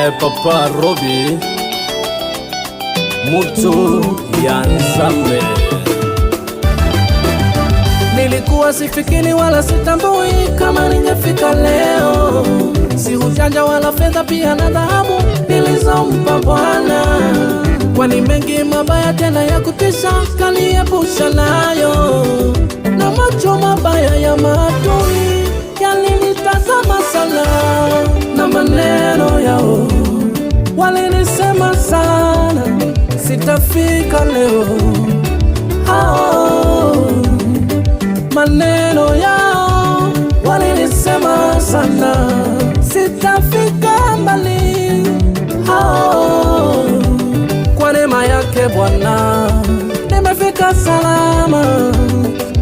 Papa Robi Mutu ya Nzambe. Nilikuwa sifikiri wala sitambui kama ningefika leo. Si ujanja wala fedha pia na dhahabu nilizompa Bwana, kwani mengi mabaya tena ya kutisha kaniepusha nayo, na macho mabaya ya maadui yalinitazama sana, na maneno yao walinisema sana sitafika leo. Maneno yao walinisema sana sitafika mbali. Kwa neema yake Bwana nimefika salama,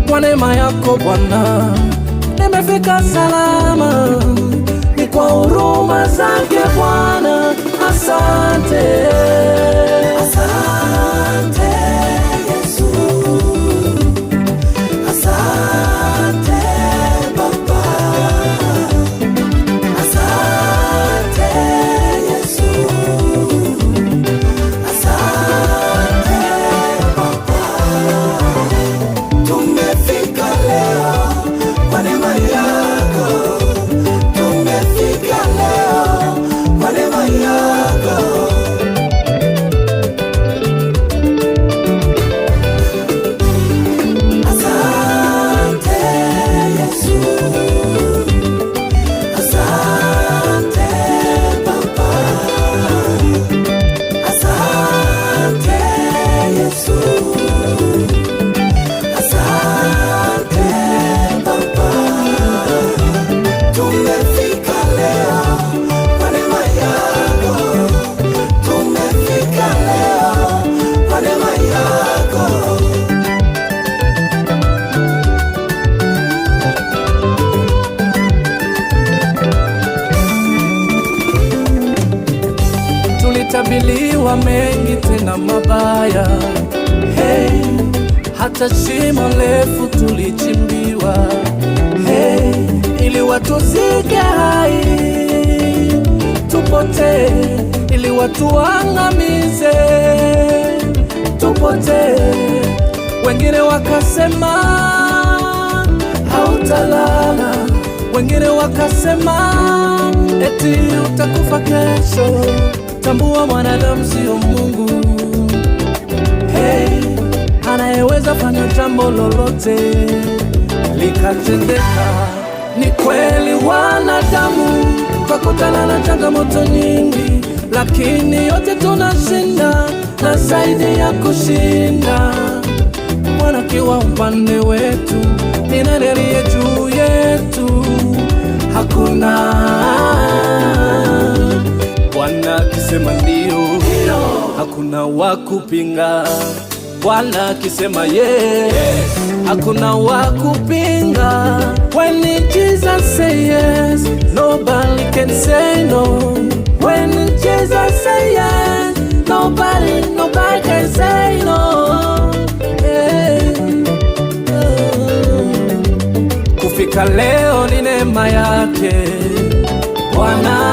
kwa neema yako Bwana nimefika salama, ni kwa huruma zake Bwana. Asante, asante Yesu, asante Baba, asante Yesu, asante Baba. Tumefika leo kwa neema yako, tumefika leo kwa neema yako. Tulitabiliwa mengi tena mabaya, hey, hata shimo refu tulichimbiwa, hey, ili watuzike hai tupotee, ili watuangamize tupotee. Wengine wakasema hautalala, wengine wakasema eti utakufa kesho. Tambua mwanadamu sio Mungu, hey, anayeweza fanya jambo lolote likatendeka. Ni kweli wanadamu tukakutana na changamoto nyingi, lakini yote tunashinda na zaidi ya kushinda. Bwana kiwa upande wetu, ni nani aliye juu yetu? Hakuna. Bwana akisema ndio, hakuna wakupinga. Bwana akisema yes, hakuna wakupinga. When Jesus say yes, nobody can say no. When Jesus say yes, nobody can say no. Kufika leo ni neema yake Bwana.